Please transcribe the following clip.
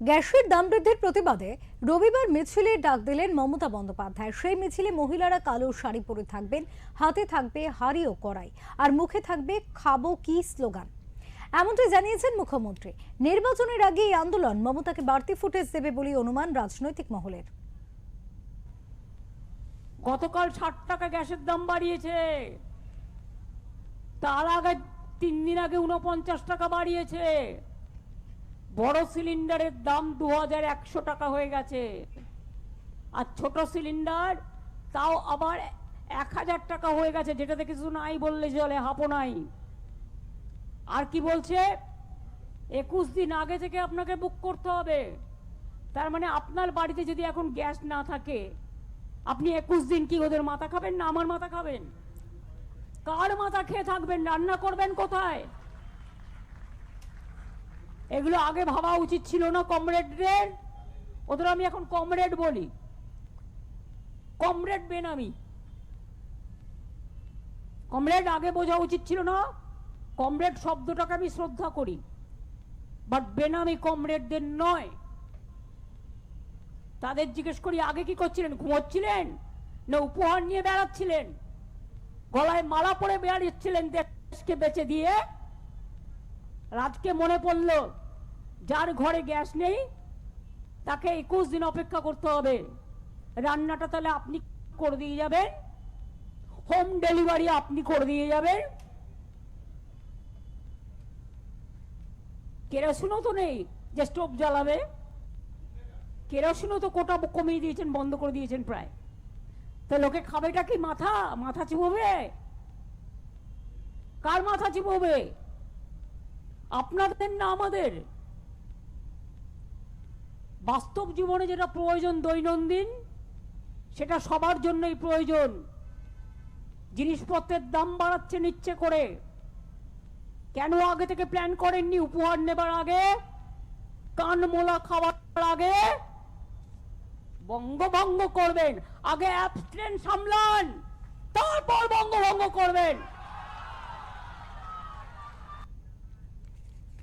গ্যাসের দাম বৃদ্ধির প্রতিবাদে রবিবার মিছিলের ডাক দিলেন মমতা বন্দ্যোপাধ্যায়। সেই মিছিলে মহিলারা কালো শাড়ি পরে থাকবেন, হাতে থাকবে হাঁড়ি ও কড়াই, আর মুখে থাকবে খাবো কি স্লোগান। এমনটাই জানিয়েছেন মুখ্যমন্ত্রী। নির্বাচনের আগে এই আন্দোলন মমতাকে বাড়তি ফুটেজ দেবে বলে অনুমান রাজনৈতিক মহলের। গতকাল ৬০ টাকা গ্যাসের দাম বাড়িয়েছে, তার আগে ৩ দিন আগে ৪৯ টাকা বাড়িয়েছে। বড় সিলিন্ডারের দাম ২১০০ টাকা হয়ে গেছে, আর ছোট সিলিন্ডার তাও আবার ১০০০ টাকা হয়ে গেছে, যেটাতে কিছু নাই বললে চলে, হাপও নাই। আর কি বলছে, ২১ দিন আগে থেকে আপনাকে বুক করতে হবে। তার মানে আপনার বাড়িতে যদি এখন গ্যাস না থাকে, আপনি ২১ দিন কি ওদের মাথা খাবেন না আমার মাথা খাবেন? কার মাথা খেয়ে থাকবেন? রান্না করবেন কোথায়? এগুলো আগে ভাবা উচিত ছিল না কমরেডদের? ওদের আমি এখন কমরেড বলি, কমরেড বেনামি। কমরেড আগে বোঝা উচিত ছিল না। কমরেড শব্দটাকে আমি শ্রদ্ধা করি, বাট বেনামি কমরেডদের নয়। তাদের জিজ্ঞেস করি, আগে কি করছিলেন? ঘুমোচ্ছিলেন না উপহার নিয়ে বেড়াচ্ছিলেন? গলায় মালা পরে বেড়াচ্ছিলেন দেশকে বেচে দিয়ে? রাতকে মনে পড়ল যার ঘরে গ্যাস নেই তাকে ২১ দিন অপেক্ষা করতে হবে। রান্নাটা তাহলে আপনি করে দিয়ে যাবেন, হোম ডেলিভারি আপনি করে দিয়ে যাবেন। কেরোসিনও তো নেই যে স্টোভ জ্বালাবে। কেরোসিনও তো কোটা কমিয়ে দিয়েছেন, বন্ধ করে দিয়েছেন প্রায়। তো লোকে খাবেটা কি? মাথা চিবোবে? কার মাথা চিবোবে? আপনাদের না আমাদের? বাস্তব জীবনে যেটা প্রয়োজন দৈনন্দিন, সেটা সবার জন্যই প্রয়োজন। জিনিসপত্রের দাম বাড়াচ্ছেন ইচ্ছে করে। কেন আগে থেকে প্ল্যান করেননি? উপহার নেবার আগে, কান মোলা খাওয়ার আগে বঙ্গভঙ্গ করবেন। আগে অ্যাবস্টেন সামলান, তারপর বঙ্গভঙ্গ করবেন।